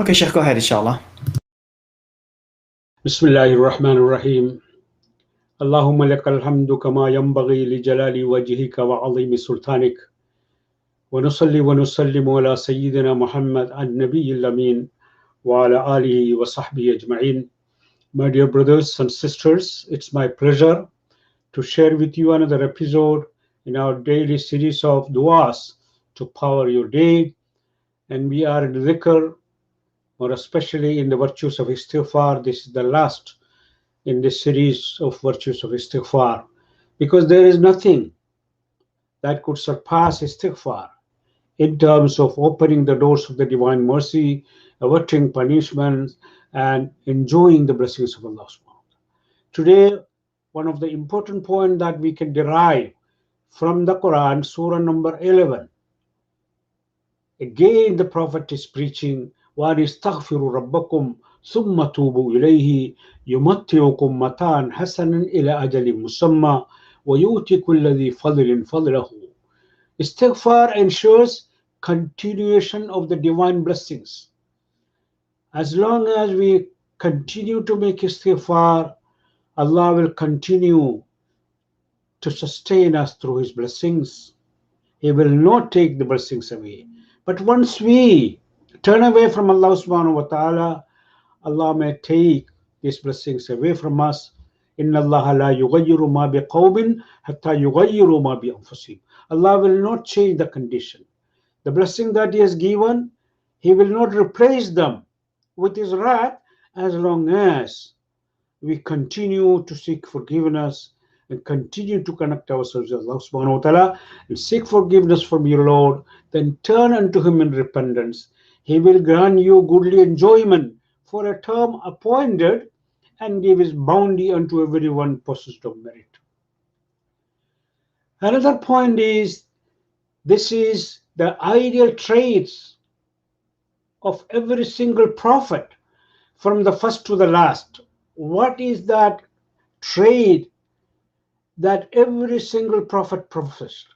Okay, Sheikh, go ahead, inshallah. بسم الله الرحمن الرحيم اللهم لك الحمد كما ينبغي لجلال وجهك وعظيم سلطانك ونصلي ونسلم على سيدنا محمد النبي الأمين وعلى آله وصحبه أجمعين. My dear brothers and sisters, it's my pleasure to share with you another episode in our daily series of du'as to power your day. And we are in dhikr, or especially in the virtues of istighfar. This is the last in this series of virtues of istighfar, because there is nothing that could surpass istighfar in terms of opening the doors of the divine mercy, averting punishments, and enjoying the blessings of Allah subhanahu wa ta'ala. Today, one of the important points that we can derive from the Quran, Surah number 11. Again, the Prophet is preaching, وَأَنِ رَبَّكُمْ ثُمَّ تُوبُوا إِلَيْهِ يُمَتِّعُكُمْ مَتَاعًا حَسَنًا إِلَى أَجَلٍ مُسَمًّى وَيُؤْتِ كُلَّ ذِي فَضْلٍ فَضْلَهُ. Istighfar ensures continuation of the divine blessings. As long as we continue to make istighfar, Allah will continue to sustain us through His blessings. He will not take the blessings away. But once we turn away from Allah subhanahu wa ta'ala, Allah may take these blessings away from us. Inna Allah la yughayyiru ma biqawmin hatta yughayyiru ma bi anfusihim. Allah will not change the condition. The blessing that He has given, He will not replace them with His wrath as long as we continue to seek forgiveness and continue to connect ourselves with Allah subhanahu wa ta'ala and seek forgiveness from your Lord, then turn unto Him in repentance. He will grant you goodly enjoyment for a term appointed and give His bounty unto everyone possessed of merit. Another point is, this is the ideal traits of every single prophet from the first to the last. What is that trait that every single prophet professed?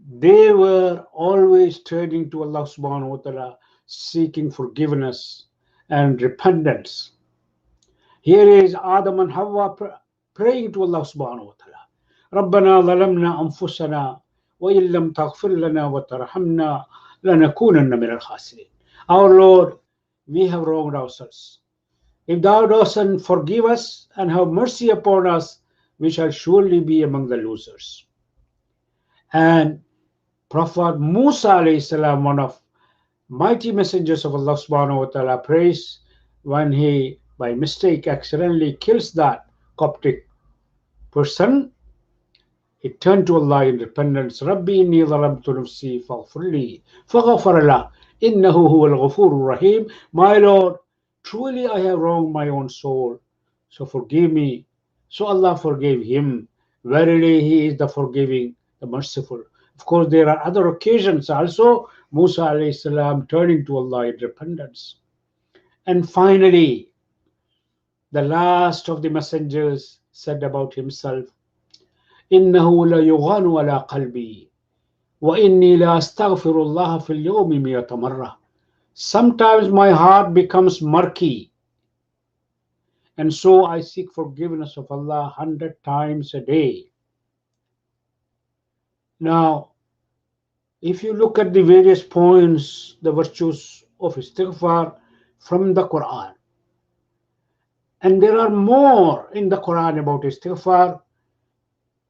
They were always turning to Allah subhanahu wa ta'ala, seeking forgiveness and repentance. Here is Adam and Hawa praying to Allah subhanahu wa ta'ala. رَبَّنَا ظَلَمْنَا أَنفُسَنَا وَإِن لَمْ تَغْفِرْ لَنَا وَتَرْحَمْنَا لَنَكُونَنَّ مِنَ الْخَاسِرِينَ. Our Lord, we have wronged ourselves. If thou dost forgive us and have mercy upon us, we shall surely be among the losers. And Prophet Musa alayhi salam, one of mighty messengers of Allah subhanahu wa ta'ala, prays when he by mistake accidentally kills that Coptic person. He turned to Allah in repentance. Rabbi inni zalamtu nafsi faghfir li faghfara lah innahu huwal ghafurur rahim. My Lord, truly I have wronged my own soul, so forgive me. So Allah forgave him. Verily He is the forgiving, the merciful. Of course, there are other occasions also, Musa alayhi salam turning to Allah in repentance. And finally, the last of the messengers said about himself, إِنَّهُ لَيُغَانُ عَلَى قَلْبِي وَإِنِّي لَأَسْتَغْفِرُ اللَّهَ فِي الْيَوْمِ مِئَةَ مَرَّةٍ. Sometimes my heart becomes murky, and so I seek forgiveness of Allah 100 times a day. Now, if you look at the various points, the virtues of istighfar from the Quran, and there are more in the Quran about istighfar,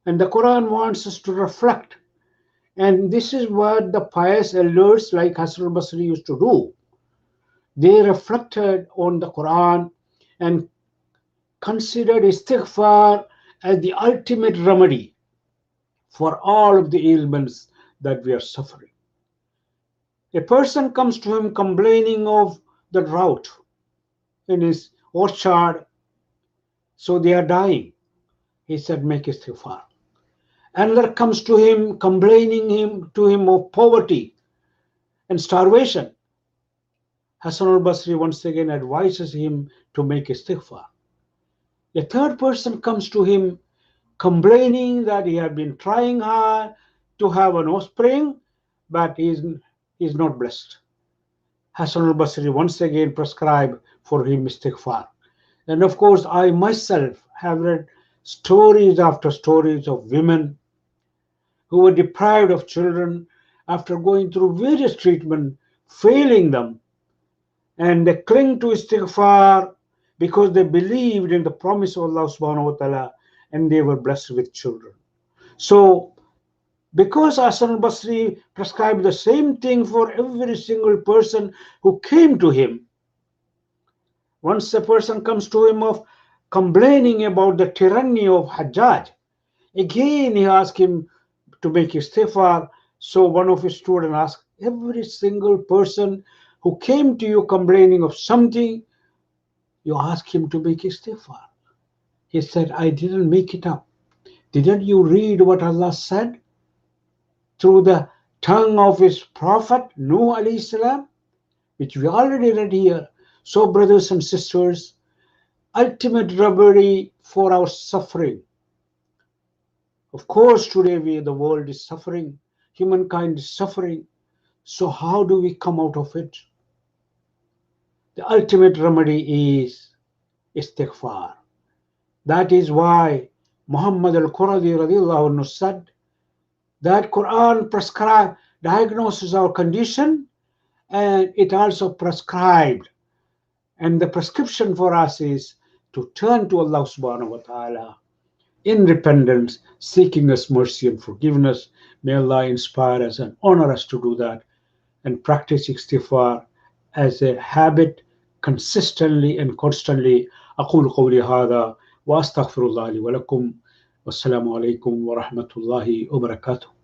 and the Quran wants us to reflect. And this is what the pious elders like Hasan al-Basri used to do. They reflected on the Quran and considered istighfar as the ultimate remedy for all of the ailments that we are suffering. A person comes to him complaining of the drought in his orchard, so they are dying. He said, make istighfar. Another comes to him complaining to him of poverty and starvation. Hasan al-Basri once again advises him to make istighfar. A third person comes to him complaining that he had been trying hard to have an offspring, but he is not blessed. Hassan al-Basri once again prescribed for him istighfar. And of course, I myself have read stories after stories of women who were deprived of children after going through various treatment, failing them, and they cling to istighfar because they believed in the promise of Allah subhanahu wa ta'ala and they were blessed with children. So because Hassan al-Basri prescribed the same thing for every single person who came to him, once a person comes to him of complaining about the tyranny of Hajjaj, again he asked him to make istighfar. So one of his students asked, every single person who came to you complaining of something, you ask him to make istighfar. He said, I didn't make it up. Didn't you read what Allah said through the tongue of his prophet Nuh alayhi salam, which we already read here? So brothers and sisters, ultimate remedy for our suffering. Of course, today the world is suffering, humankind is suffering. So how do we come out of it? The ultimate remedy is istighfar. That is why Muhammad al-Quradi radiallahu anhu said that Quran diagnoses our condition, and it also prescribed. And the prescription for us is to turn to Allah subhanahu wa ta'ala in repentance, seeking His mercy and forgiveness. May Allah inspire us and honor us to do that and practice istighfar as a habit consistently and constantly. أقول قولي هذا وأستغفر الله لي ولكم والسلام عليكم ورحمة الله وبركاته.